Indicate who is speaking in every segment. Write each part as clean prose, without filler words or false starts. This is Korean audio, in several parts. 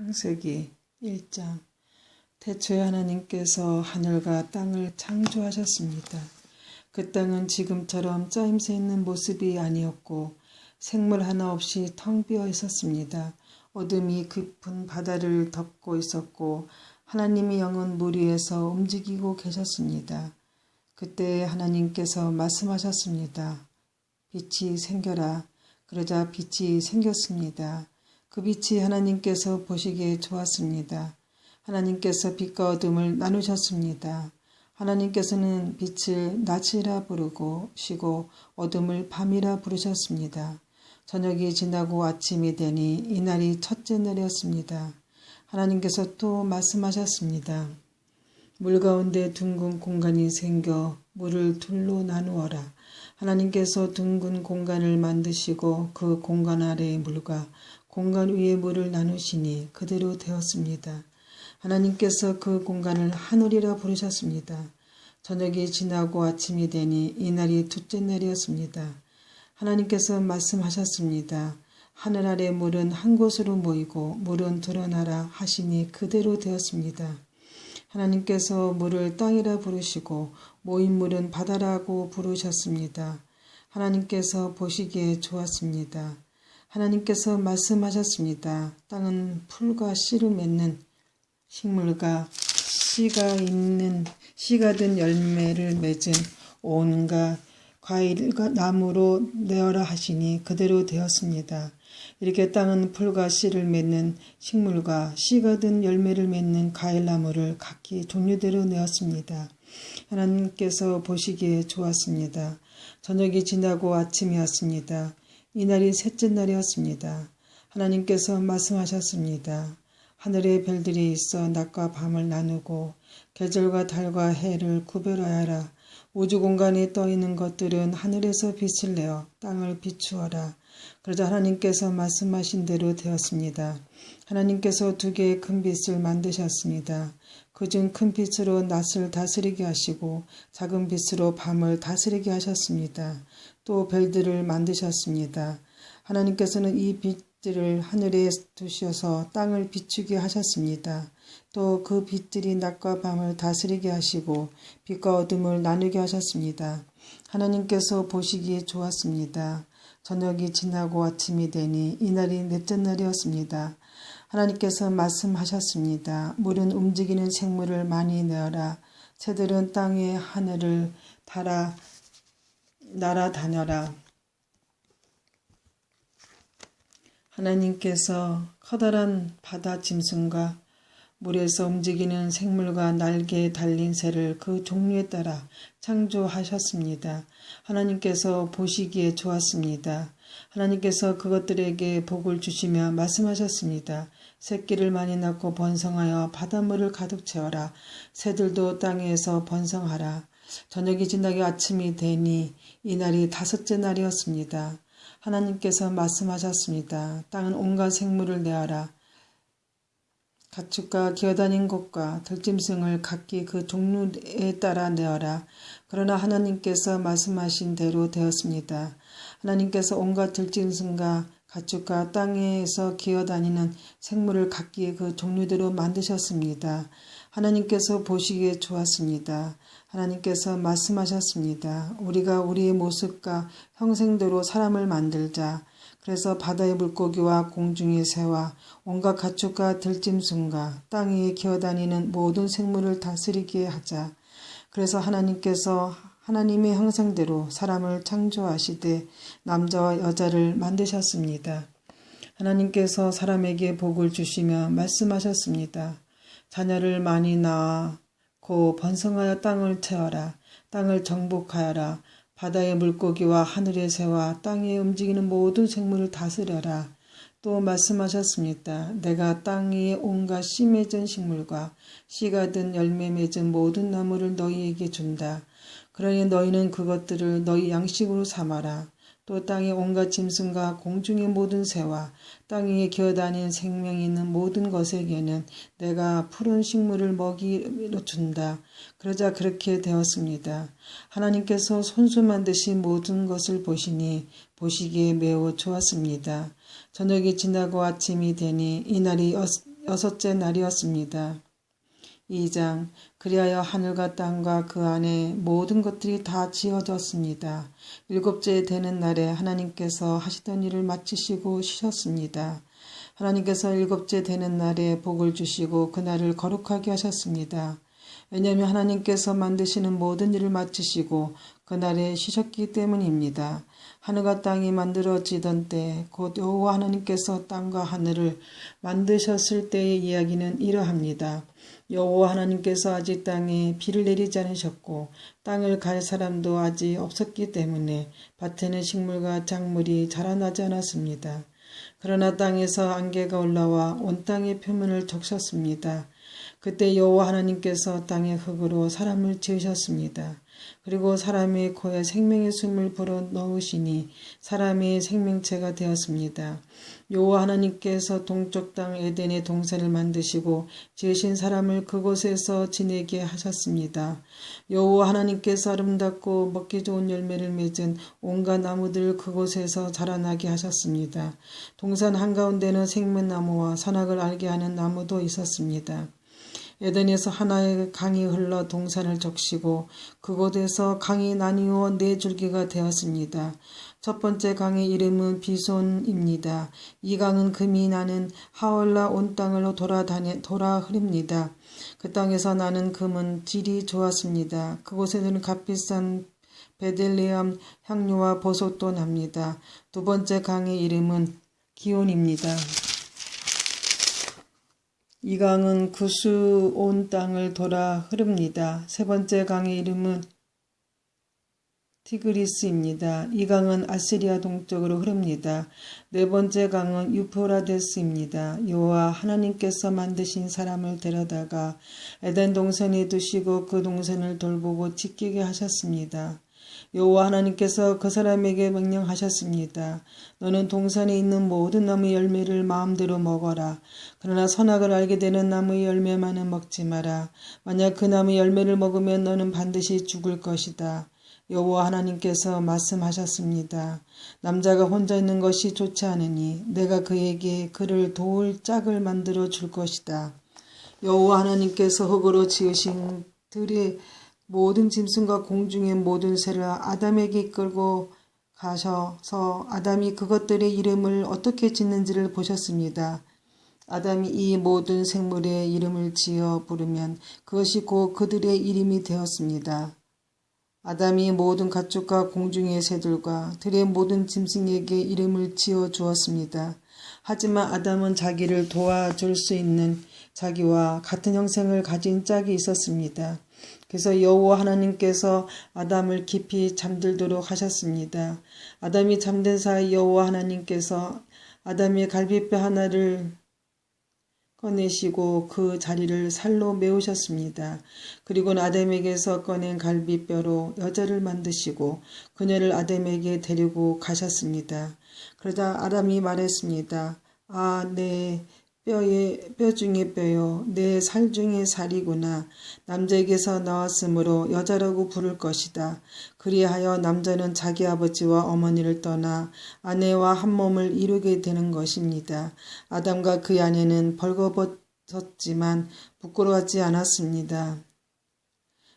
Speaker 1: 창세기 1장. 태초에 하나님께서 하늘과 땅을 창조하셨습니다. 그 땅은 지금처럼 짜임새 있는 모습이 아니었고 생물 하나 없이 텅 비어 있었습니다. 어둠이 깊은 바다를 덮고 있었고 하나님의 영은 물 위에서 움직이고 계셨습니다. 그때 하나님께서 말씀하셨습니다. 빛이 생겨라. 그러자 빛이 생겼습니다. 그 빛이 하나님께서 보시기에 좋았습니다. 하나님께서 빛과 어둠을 나누셨습니다. 하나님께서는 빛을 낮이라 부르고 쉬고 어둠을 밤이라 부르셨습니다. 저녁이 지나고 아침이 되니 이날이 첫째 날이었습니다. 하나님께서 또 말씀하셨습니다. 물 가운데 둥근 공간이 생겨 물을 둘로 나누어라. 하나님께서 둥근 공간을 만드시고 그 공간 아래의 물과 공간 위의 물을 나누시니 그대로 되었습니다. 하나님께서 그 공간을 하늘이라 부르셨습니다. 저녁이 지나고 아침이 되니 이날이 둘째 날이었습니다. 하나님께서 말씀하셨습니다. 하늘 아래 물은 한 곳으로 모이고 물은 드러나라 하시니 그대로 되었습니다. 하나님께서 물을 땅이라 부르시고 모인 물은 바다라고 부르셨습니다. 하나님께서 보시기에 좋았습니다. 하나님께서 말씀하셨습니다. 땅은 풀과 씨를 맺는 식물과 씨가 든 열매를 맺은 온갖 과일과 나무로 내어라 하시니 그대로 되었습니다. 이렇게 땅은 풀과 씨를 맺는 식물과 씨가 든 열매를 맺는 과일나무를 각기 종류대로 내었습니다. 하나님께서 보시기에 좋았습니다. 저녁이 지나고 아침이었습니다. 이날이 셋째 날이었습니다. 하나님께서 말씀하셨습니다. 하늘에 별들이 있어 낮과 밤을 나누고 계절과 달과 해를 구별하여라. 우주 공간에 떠 있는 것들은 하늘에서 빛을 내어 땅을 비추어라. 그러자 하나님께서 말씀하신 대로 되었습니다. 하나님께서 두 개의 큰 빛을 만드셨습니다. 그중 큰 빛으로 낮을 다스리게 하시고 작은 빛으로 밤을 다스리게 하셨습니다. 또 별들을 만드셨습니다. 하나님께서는 이 빛들을 하늘에 두셔서 땅을 비추게 하셨습니다. 또 그 빛들이 낮과 밤을 다스리게 하시고 빛과 어둠을 나누게 하셨습니다. 하나님께서 보시기에 좋았습니다. 저녁이 지나고 아침이 되니 이날이 넷째 날이었습니다. 하나님께서 말씀하셨습니다. 물은 움직이는 생물을 많이 내어라. 새들은 땅의 하늘을 날아다녀라. 하나님께서 커다란 바다 짐승과 물에서 움직이는 생물과 날개에 달린 새를 그 종류에 따라 창조하셨습니다. 하나님께서 보시기에 좋았습니다. 하나님께서 그것들에게 복을 주시며 말씀하셨습니다. 새끼를 많이 낳고 번성하여 바닷물을 가득 채워라. 새들도 땅에서 번성하라. 저녁이 지나고 아침이 되니 이날이 다섯째 날이었습니다. 하나님께서 말씀하셨습니다. 땅은 온갖 생물을 내어라. 가축과 기어다닌 것과 들짐승을 각기 그 종류에 따라 내어라. 그러나 하나님께서 말씀하신 대로 되었습니다. 하나님께서 온갖 들짐승과 가축과 땅에서 기어다니는 생물을 각기 그 종류대로 만드셨습니다. 하나님께서 보시기에 좋았습니다. 하나님께서 말씀하셨습니다. 우리가 우리의 모습과 형상대로 사람을 만들자. 그래서 바다의 물고기와 공중의 새와 온갖 가축과 들짐승과 땅 위에 기어다니는 모든 생물을 다스리게 하자. 그래서 하나님께서 하나님의 형상대로 사람을 창조하시되 남자와 여자를 만드셨습니다. 하나님께서 사람에게 복을 주시며 말씀하셨습니다. 자녀를 많이 낳고 번성하여 땅을 채워라. 땅을 정복하여라. 바다의 물고기와 하늘의 새와 땅에 움직이는 모든 생물을 다스려라. 또 말씀하셨습니다. 내가 땅 위에 온갖 씨 맺은 식물과 씨가 든 열매 맺은 모든 나무를 너희에게 준다. 그러니 너희는 그것들을 너희 양식으로 삼아라. 또 땅의 온갖 짐승과 공중의 모든 새와 땅 위에 기어다니는 생명이 있는 모든 것에게는 내가 푸른 식물을 먹이로 준다. 그러자 그렇게 되었습니다. 하나님께서 손수 만드신 모든 것을 보시니 보시기에 매우 좋았습니다. 저녁이 지나고 아침이 되니 이날이 6째 날이었습니다. 2장. 그리하여 하늘과 땅과 그 안에 모든 것들이 다 지어졌습니다. 7째 되는 날에 하나님께서 하시던 일을 마치시고 쉬셨습니다. 하나님께서 7째 되는 날에 복을 주시고 그날을 거룩하게 하셨습니다. 왜냐하면 하나님께서 만드시는 모든 일을 마치시고 그날에 쉬셨기 때문입니다. 하늘과 땅이 만들어지던 때 곧 여호와 하나님께서 땅과 하늘을 만드셨을 때의 이야기는 이러합니다. 여호와 하나님께서 아직 땅에 비를 내리지 않으셨고 땅을 갈 사람도 아직 없었기 때문에 밭에는 식물과 작물이 자라나지 않았습니다. 그러나 땅에서 안개가 올라와 온 땅의 표면을 적셨습니다. 그때 여호와 하나님께서 땅의 흙으로 사람을 지으셨습니다. 그리고 사람의 코에 생명의 숨을 불어 넣으시니 사람의 생명체가 되었습니다. 여호와 하나님께서 동쪽 땅 에덴의 동산을 만드시고 지으신 사람을 그곳에서 지내게 하셨습니다. 여호와 하나님께서 아름답고 먹기 좋은 열매를 맺은 온갖 나무들을 그곳에서 자라나게 하셨습니다. 동산 한가운데는 생명나무와 선악을 알게 하는 나무도 있었습니다. 에덴에서 하나의 강이 흘러 동산을 적시고 그곳에서 강이 나뉘어 4줄기가 되었습니다. 첫 번째 강의 이름은 비손입니다. 이 강은 금이 나는 하올라 온 땅으로 돌아 흐릅니다. 그 땅에서 나는 금은 질이 좋았습니다. 그곳에는 값비싼 베들레헴 향료와 보석도 납니다. 두 번째 강의 이름은 기온입니다. 이 강은 구스 온 땅을 돌아 흐릅니다. 세 번째 강의 이름은 티그리스입니다. 이 강은 아시리아 동쪽으로 흐릅니다. 네 번째 강은 유프라데스입니다. 여호와 하나님께서 만드신 사람을 데려다가 에덴 동산에 두시고 그 동산을 돌보고 지키게 하셨습니다. 여호와 하나님께서 그 사람에게 명령하셨습니다. 너는 동산에 있는 모든 나무 열매를 마음대로 먹어라. 그러나 선악을 알게 되는 나무의 열매만은 먹지 마라. 만약 그 나무 열매를 먹으면 너는 반드시 죽을 것이다. 여호와 하나님께서 말씀하셨습니다. 남자가 혼자 있는 것이 좋지 않으니 내가 그에게 그를 도울 짝을 만들어 줄 것이다. 여호와 하나님께서 흙으로 지으신 들의 모든 짐승과 공중의 모든 새를 아담에게 이끌고 가셔서 아담이 그것들의 이름을 어떻게 짓는지를 보셨습니다. 아담이 이 모든 생물의 이름을 지어 부르면 그것이 곧 그들의 이름이 되었습니다. 아담이 모든 가축과 공중의 새들과 들의 모든 짐승에게 이름을 지어 주었습니다. 하지만 아담은 자기를 도와줄 수 있는 자기와 같은 형상을 가진 짝이 있었습니다. 그래서 여호와 하나님께서 아담을 깊이 잠들도록 하셨습니다. 아담이 잠든 사이 여호와 하나님께서 아담의 갈비뼈 하나를 꺼내시고 그 자리를 살로 메우셨습니다. 그리고는 아담에게서 꺼낸 갈비뼈로 여자를 만드시고 그녀를 아담에게 데리고 가셨습니다. 그러자 아담이 말했습니다. 아, 내 뼈 중에 뼈요, 내 살 중에 살이구나. 남자에게서 나왔으므로 여자라고 부를 것이다. 그리하여 남자는 자기 아버지와 어머니를 떠나 아내와 한 몸을 이루게 되는 것입니다. 아담과 그의 아내는 벌거벗었지만 부끄러워하지 않았습니다.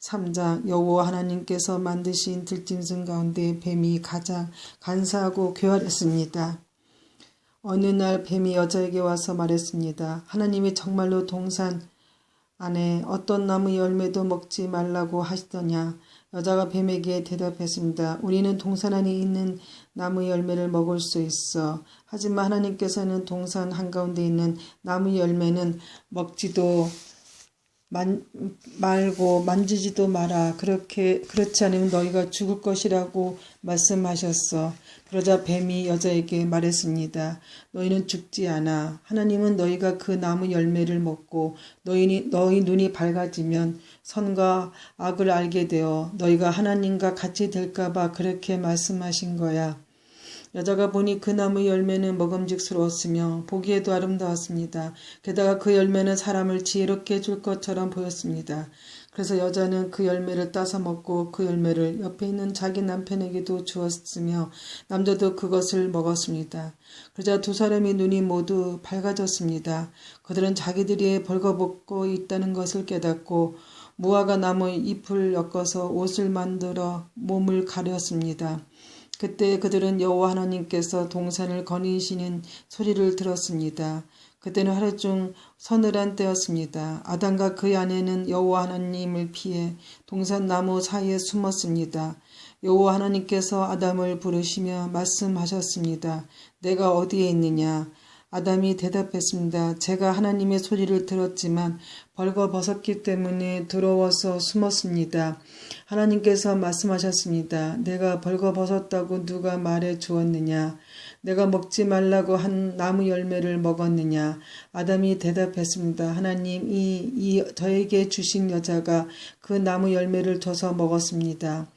Speaker 1: 3장. 여호와 하나님께서 만드신 들짐승 가운데 뱀이 가장 간사하고 교활했습니다. 어느 날 뱀이 여자에게 와서 말했습니다. 하나님이 정말로 동산 안에 어떤 나무 열매도 먹지 말라고 하시더냐? 여자가 뱀에게 대답했습니다. 우리는 동산 안에 있는 나무 열매를 먹을 수 있어. 하지만 하나님께서는 동산 한가운데 있는 나무 열매는 먹지도 말고 만지지도 마라. 그렇지 않으면 너희가 죽을 것이라고 말씀하셨어. 그러자 뱀이 여자에게 말했습니다. 너희는 죽지 않아. 하나님은 너희가 그 나무 열매를 먹고 너희 눈이 밝아지면 선과 악을 알게 되어 너희가 하나님과 같이 될까 봐 그렇게 말씀하신 거야. 여자가 보니 그 나무 열매는 먹음직스러웠으며 보기에도 아름다웠습니다. 게다가 그 열매는 사람을 지혜롭게 해줄 것처럼 보였습니다. 그래서 여자는 그 열매를 따서 먹고 그 열매를 옆에 있는 자기 남편에게도 주었으며 남자도 그것을 먹었습니다. 그러자 두 사람의 눈이 모두 밝아졌습니다. 그들은 자기들이 벌거벗고 있다는 것을 깨닫고 무화과 나무 잎을 엮어서 옷을 만들어 몸을 가렸습니다. 그때 그들은 여호와 하나님께서 동산을 거니시는 소리를 들었습니다. 그때는 하루 중 서늘한 때였습니다. 아담과 그의 아내는 여호와 하나님을 피해 동산 나무 사이에 숨었습니다. 여호와 하나님께서 아담을 부르시며 말씀하셨습니다. 내가 어디에 있느냐? 아담이 대답했습니다. 제가 하나님의 소리를 들었지만 벌거벗었기 때문에 두려워서 숨었습니다. 하나님께서 말씀하셨습니다. 내가 벌거벗었다고 누가 말해 주었느냐? 내가 먹지 말라고 한 나무 열매를 먹었느냐? 아담이 대답했습니다. 하나님이 저에게 주신 여자가 그 나무 열매를 줘서 먹었습니다.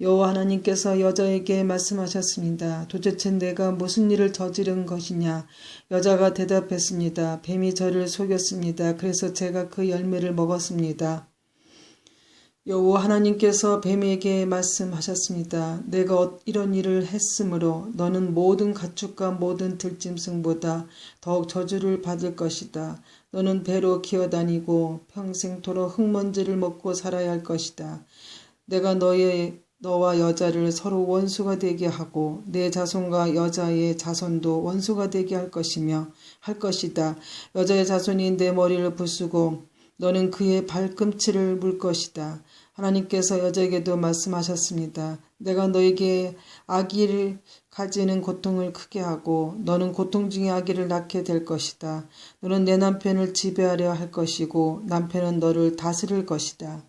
Speaker 1: 여호와 하나님께서 여자에게 말씀하셨습니다. 도대체 내가 무슨 일을 저지른 것이냐? 여자가 대답했습니다. 뱀이 저를 속였습니다. 그래서 제가 그 열매를 먹었습니다. 여호와 하나님께서 뱀에게 말씀하셨습니다. 내가 이런 일을 했으므로 너는 모든 가축과 모든 들짐승보다 더욱 저주를 받을 것이다. 너는 배로 기어다니고 평생토록 흙먼지를 먹고 살아야 할 것이다. 내가 너와 여자를 서로 원수가 되게 하고 내 자손과 여자의 자손도 원수가 되게 할 것이다. 여자의 자손이 내 머리를 부수고 너는 그의 발꿈치를 물 것이다. 하나님께서 여자에게도 말씀하셨습니다. 내가 너에게 아기를 가지는 고통을 크게 하고 너는 고통 중에 아기를 낳게 될 것이다. 너는 내 남편을 지배하려 할 것이고 남편은 너를 다스릴 것이다.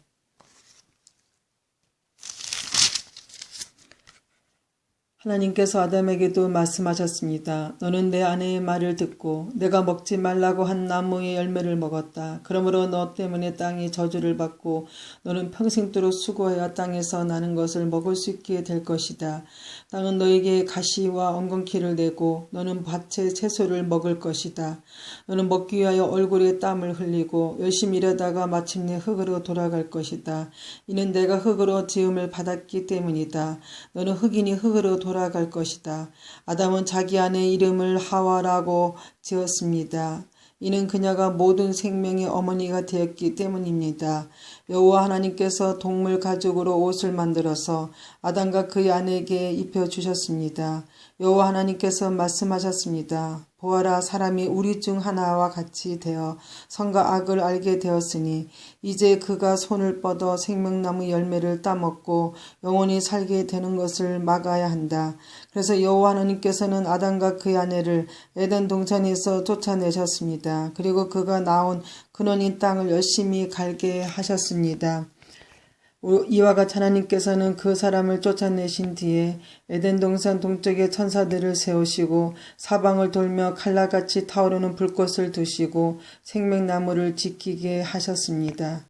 Speaker 1: 하나님께서 아담에게도 말씀하셨습니다. 너는 내 아내의 말을 듣고 내가 먹지 말라고 한 나무의 열매를 먹었다. 그러므로 너 때문에 땅이 저주를 받고 너는 평생도록 수고하여 땅에서 나는 것을 먹을 수 있게 될 것이다. 땅은 너에게 가시와 엉겅퀴를 내고 너는 밭의 채소를 먹을 것이다. 너는 먹기 위하여 얼굴에 땀을 흘리고 열심히 일하다가 마침내 흙으로 돌아갈 것이다. 이는 내가 흙으로 지음을 받았기 때문이다. 너는 흙이니 흙으로 돌아갈 것이다. 아담은 자기 아내의 이름을 하와라고 지었습니다. 이는 그녀가 모든 생명의 어머니가 되었기 때문입니다. 여호와 하나님께서 동물 가죽으로 옷을 만들어서 아담과 그의 아내에게 입혀주셨습니다. 여호와 하나님께서 말씀하셨습니다. 보아라, 사람이 우리 중 하나와 같이 되어 선과 악을 알게 되었으니 이제 그가 손을 뻗어 생명나무 열매를 따먹고 영원히 살게 되는 것을 막아야 한다. 그래서 여호와 하나님께서는 아담과 그의 아내를 에덴 동산에서 쫓아내셨습니다. 그리고 그가 나온 근원인 땅을 열심히 갈게 하셨습니다. 이와 같이 하나님께서는 그 사람을 쫓아내신 뒤에 에덴 동산 동쪽에 천사들을 세우시고 사방을 돌며 칼날같이 타오르는 불꽃을 두시고 생명나무를 지키게 하셨습니다.